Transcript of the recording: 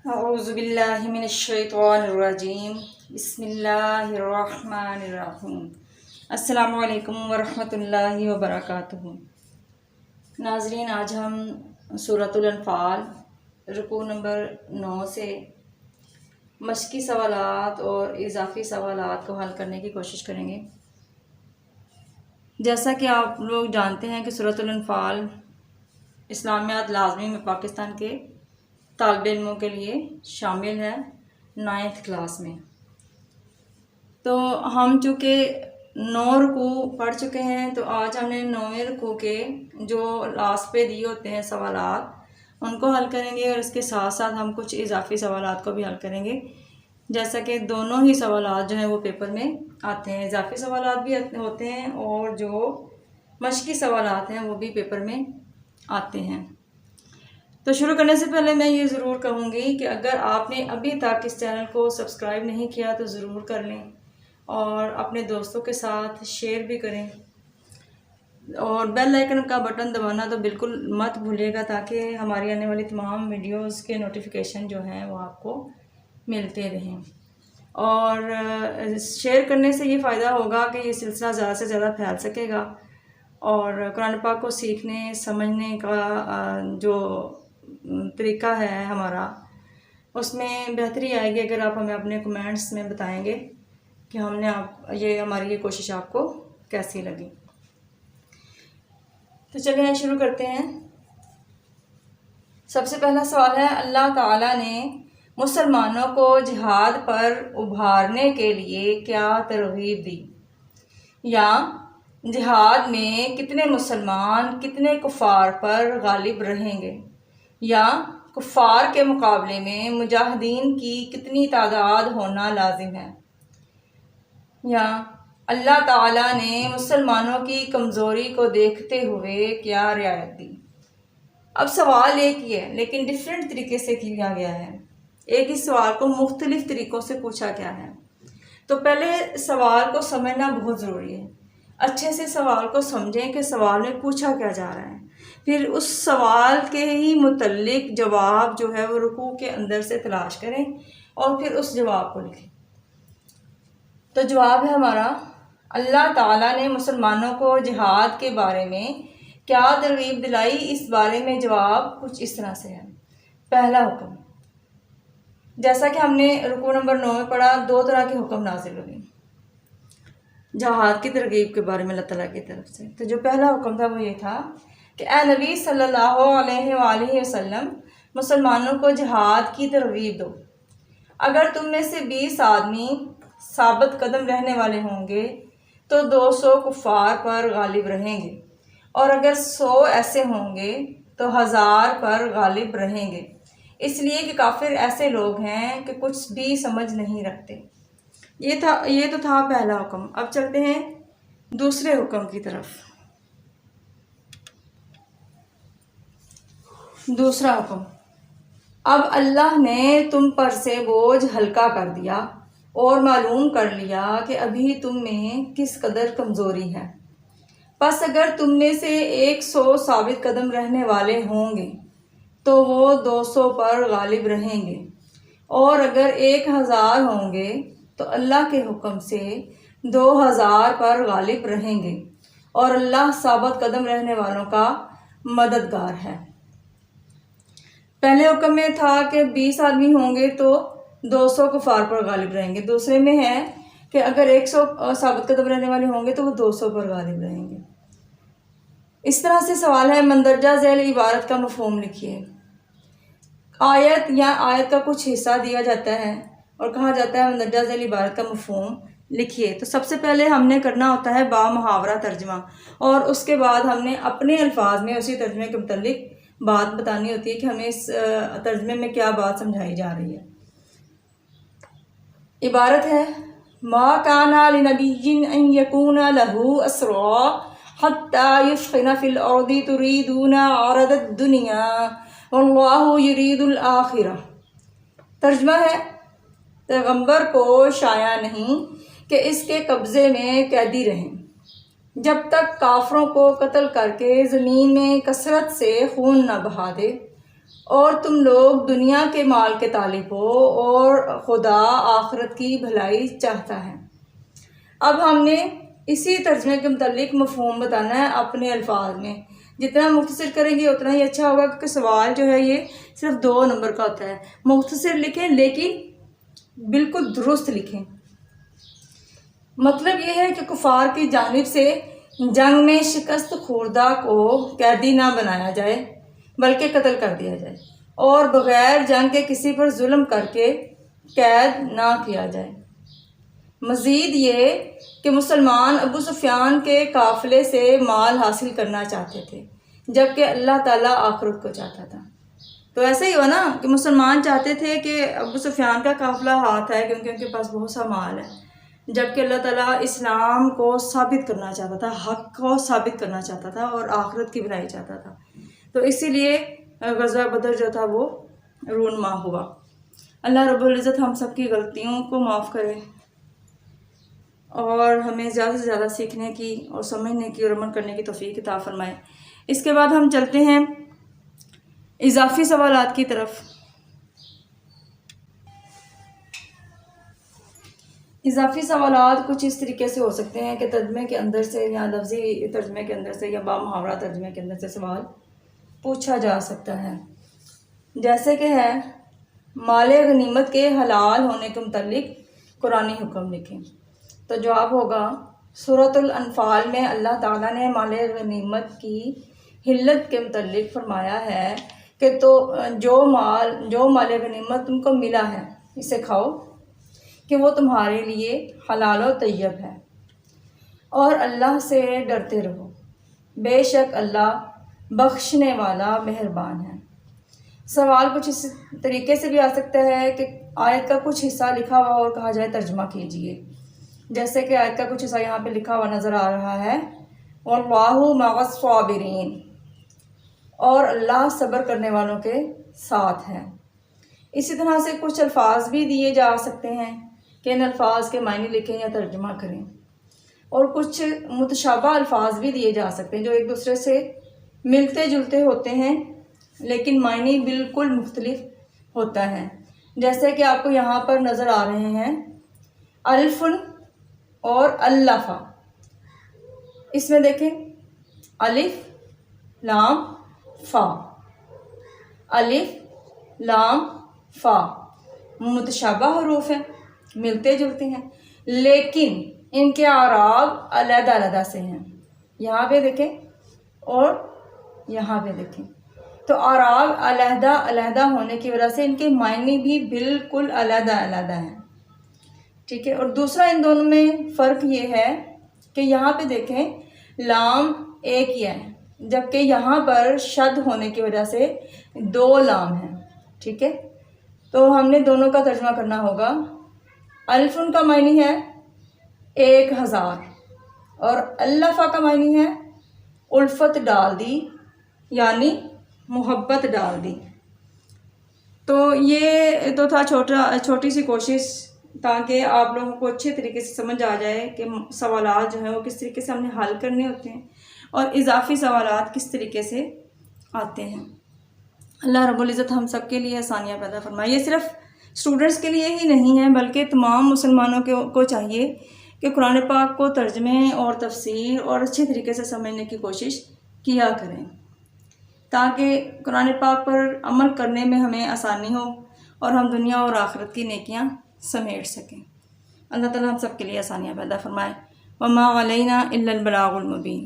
اعوذ باللہ من الشیطان الرجیم بسم اللہ الرحمن الرحیم۔ السلام علیکم ورحمۃ اللہ وبرکاتہ۔ ناظرین، آج ہم سورۃ الانفال رکوع نمبر 9 سے مشقی سوالات اور اضافی سوالات کو حل کرنے کی کوشش کریں گے۔ جیسا کہ آپ لوگ جانتے ہیں کہ سورۃ الانفال اسلامیات لازمی میں پاکستان کے طالب علموں کے لیے شامل ہے 9th کلاس میں۔ تو ہم چونکہ 9 رکوع پڑھ چکے ہیں، تو آج ہم نے 9ویں رکوع کے جو لاسٹ پہ دیے ہوتے ہیں سوالات ان کو حل کریں گے، اور اس کے ساتھ ساتھ ہم کچھ اضافی سوالات کو بھی حل کریں گے۔ جیسا کہ دونوں ہی سوالات جو ہیں وہ پیپر میں آتے ہیں، اضافی سوالات بھی ہوتے ہیں اور جو مشقی سوالات ہیں وہ بھی پیپر میں آتے ہیں۔ تو شروع کرنے سے پہلے میں یہ ضرور کہوں گی کہ اگر آپ نے ابھی تک اس چینل کو سبسکرائب نہیں کیا تو ضرور کر لیں، اور اپنے دوستوں کے ساتھ شیئر بھی کریں، اور بیل آئیکن کا بٹن دبانا تو بالکل مت بھولیے گا، تاکہ ہماری آنے والی تمام ویڈیوز کے نوٹیفیکیشن جو ہیں وہ آپ کو ملتے رہیں۔ اور شیئر کرنے سے یہ فائدہ ہوگا کہ یہ سلسلہ زیادہ سے زیادہ پھیل سکے گا، اور قرآن پاک کو سیکھنے سمجھنے کا جو طریقہ ہے ہمارا، اس میں بہتری آئے گی اگر آپ ہمیں اپنے کمنٹس میں بتائیں گے کہ ہماری یہ کوشش آپ کو کیسی لگی۔ تو چلیے شروع کرتے ہیں۔ سب سے پہلا سوال ہے، اللہ تعالیٰ نے مسلمانوں کو جہاد پر ابھارنے کے لیے کیا ترغیب دی؟ یا جہاد میں کتنے مسلمان کتنے کفار پر غالب رہیں گے؟ یا کفار کے مقابلے میں مجاہدین کی کتنی تعداد ہونا لازم ہے؟ یا اللہ تعالیٰ نے مسلمانوں کی کمزوری کو دیکھتے ہوئے کیا رعایت دی؟ اب سوال ایک ہی ہے، لیکن ڈیفرنٹ طریقے سے کیا گیا ہے۔ ایک ہی سوال کو مختلف طریقوں سے پوچھا گیا ہے۔ تو پہلے سوال کو سمجھنا بہت ضروری ہے۔ اچھے سے سوال کو سمجھیں کہ سوال میں پوچھا کیا جا رہا ہے، پھر اس سوال کے ہی متعلق جواب جو ہے وہ رکوع کے اندر سے تلاش کریں، اور پھر اس جواب کو لکھیں۔ تو جواب ہے ہمارا، اللہ تعالیٰ نے مسلمانوں کو جہاد کے بارے میں کیا ترغیب دلائی؟ اس بارے میں جواب کچھ اس طرح سے ہے۔ پہلا حکم، جیسا کہ ہم نے رکوع نمبر 9 میں پڑھا، 2 طرح کے حکم نازل ہوئے جہاد کی ترغیب کے بارے میں اللہ تعالیٰ کی طرف سے۔ تو جو پہلا حکم تھا وہ یہ تھا کہ اے نبی صلی اللہ علیہ وآلہ وسلم، مسلمانوں کو جہاد کی ترغیب دو۔ اگر تم میں سے 20 آدمی ثابت قدم رہنے والے ہوں گے تو 200 کفار پر غالب رہیں گے، اور اگر 100 ایسے ہوں گے تو 1000 پر غالب رہیں گے، اس لیے کہ کافر ایسے لوگ ہیں کہ کچھ بھی سمجھ نہیں رکھتے۔ یہ تو تھا پہلا حکم۔ اب چلتے ہیں دوسرے حکم کی طرف۔ دوسرا حکم، اب اللہ نے تم پر سے بوجھ ہلکا کر دیا اور معلوم کر لیا کہ ابھی تم میں کس قدر کمزوری ہے، پس اگر تم میں سے 100 ثابت قدم رہنے والے ہوں گے تو وہ 200 پر غالب رہیں گے، اور اگر 1000 ہوں گے تو اللہ کے حکم سے 2000 پر غالب رہیں گے، اور اللہ ثابت قدم رہنے والوں کا مددگار ہے۔ پہلے حکم میں تھا کہ 20 آدمی ہوں گے تو 200 کفار پر غالب رہیں گے، دوسرے میں ہے کہ اگر 100 ثابت قدم رہنے والے ہوں گے تو وہ 200 پر غالب رہیں گے۔ اس طرح سے سوال ہے، مندرجہ ذیل عبارت کا مفہوم لکھیے۔ آیت یا آیت کا کچھ حصہ دیا جاتا ہے اور کہا جاتا ہے مندرجہ ذیل عبارت کا مفہوم لکھیے۔ تو سب سے پہلے ہم نے کرنا ہوتا ہے با محاورہ ترجمہ، اور اس کے بعد ہم نے اپنے الفاظ میں اسی ترجمے کے متعلق بات بتانی ہوتی ہے کہ ہمیں اس ترجمے میں کیا بات سمجھائی جا رہی ہے۔ عبارت ہے، ما کان لنبی ان یکون لہ اسری حتی یثخن فی الارض تریدون عرض الدنیا واللہ یرید الآخرہ۔ ترجمہ ہے، پیغمبر کو شایع نہیں کہ اس کے قبضے میں قیدی رہیں جب تک کافروں کو قتل کر کے زمین میں کثرت سے خون نہ بہا دے، اور تم لوگ دنیا کے مال کے طالب ہو اور خدا آخرت کی بھلائی چاہتا ہے۔ اب ہم نے اسی ترجمے کے متعلق مفہوم بتانا ہے اپنے الفاظ میں۔ جتنا مختصر کریں گے اتنا ہی اچھا ہوگا، کیونکہ سوال جو ہے یہ صرف 2 نمبر کا ہوتا ہے۔ مختصر لکھیں لیکن بالکل درست لکھیں۔ مطلب یہ ہے کہ کفار کی جانب سے جنگ میں شکست خوردہ کو قیدی نہ بنایا جائے بلکہ قتل کر دیا جائے، اور بغیر جنگ کے کسی پر ظلم کر کے قید نہ کیا جائے۔ مزید یہ کہ مسلمان ابو سفیان کے قافلے سے مال حاصل کرنا چاہتے تھے، جبکہ اللہ تعالیٰ آخرت کو چاہتا تھا۔ تو ایسا ہی ہوا نا کہ مسلمان چاہتے تھے کہ ابو سفیان کا قافلہ ہاتھ ہے کیونکہ ان کے پاس بہت سا مال ہے، جبکہ اللہ تعالیٰ اسلام کو ثابت کرنا چاہتا تھا، حق کو ثابت کرنا چاہتا تھا اور آخرت کی بھلائی چاہتا تھا۔ تو اسی لیے غزوہ بدر جو تھا وہ رونما ہوا۔ اللہ رب العزت ہم سب کی غلطیوں کو معاف کرے اور ہمیں زیادہ سے زیادہ سیکھنے کی اور سمجھنے کی اور عمل کرنے کی توفیق عطا فرمائے۔ اس کے بعد ہم چلتے ہیں اضافی سوالات کی طرف۔ اضافی سوالات کچھ اس طریقے سے ہو سکتے ہیں کہ ترجمے کے اندر سے یا لفظی ترجمے کے اندر سے یا بامحاورہ ترجمے کے اندر سے سوال پوچھا جا سکتا ہے، جیسے کہ ہے مال غنیمت کے حلال ہونے کے متعلق قرآنی حکم لکھیں۔ تو جواب ہوگا سورۃ الانفال میں اللہ تعالیٰ نے مال غنیمت کی حلت کے متعلق فرمایا ہے کہ تو جو مال غنیمت تم کو ملا ہے اسے کھاؤ کہ وہ تمہارے لیے حلال و طیب ہے، اور اللہ سے ڈرتے رہو، بے شک اللہ بخشنے والا مہربان ہے۔ سوال کچھ اس طریقے سے بھی آ سکتا ہے کہ آیت کا کچھ حصہ لکھا ہوا اور کہا جائے ترجمہ کیجئے، جیسے کہ آیت کا کچھ حصہ یہاں پہ لکھا ہوا نظر آ رہا ہے وَاللَّهُ مَعَ الصَّابِرِينَ، اور اللہ صبر کرنے والوں کے ساتھ ہے۔ اسی طرح سے کچھ الفاظ بھی دیے جا سکتے ہیں کہ ان الفاظ کے معنی لکھیں یا ترجمہ کریں، اور کچھ متشابہ الفاظ بھی دیے جا سکتے ہیں جو ایک دوسرے سے ملتے جلتے ہوتے ہیں لیکن معنی بالکل مختلف ہوتا ہے، جیسے کہ آپ کو یہاں پر نظر آ رہے ہیں الف اور الفا۔ اس میں دیکھیں الف لام فا، الف لام فا متشابہ حروف ہیں، ملتے جلتے ہیں، لیکن ان کے اعراب علیحدہ علیحدہ سے ہیں۔ یہاں پہ دیکھیں اور یہاں پہ دیکھیں، تو اعراب علیحدہ علیحدہ ہونے کی وجہ سے ان کے معنی بھی بالکل علیحدہ علیحدہ ہیں، ٹھیک ہے۔ اور دوسرا ان دونوں میں فرق یہ ہے کہ یہاں پہ دیکھیں لام ایک ہی ہے، جبکہ یہاں پر شد ہونے کی وجہ سے 2 لام ہیں، ٹھیک ہے۔ تو ہم نے دونوں کا ترجمہ کرنا ہوگا۔ الفن کا معنی ہے 1000 اور الفا کا معنی ہے الفت ڈال دی، یعنی محبت ڈال دی۔ تو یہ تو تھا چھوٹی سی کوشش تاکہ آپ لوگوں کو اچھے طریقے سے سمجھ آ جائے کہ سوالات جو ہیں وہ کس طریقے سے ہم نے حل کرنے ہوتے ہیں اور اضافی سوالات کس طریقے سے آتے ہیں۔ اللہ رب العزت ہم سب کے لیے آسانیاں پیدا فرمائے۔ یہ صرف اسٹوڈنٹس کے لیے ہی نہیں ہے بلکہ تمام مسلمانوں کو چاہیے کہ قرآن پاک کو ترجمے اور تفسیر اور اچھے طریقے سے سمجھنے کی کوشش کیا کریں تاکہ قرآن پاک پر عمل کرنے میں ہمیں آسانی ہو اور ہم دنیا اور آخرت کی نیکیاں سمیٹ سکیں۔ اللہ تعالیٰ ہم سب کے لیے آسانیاں پیدا فرمائے۔ وما علینا الا البلاغ المبین۔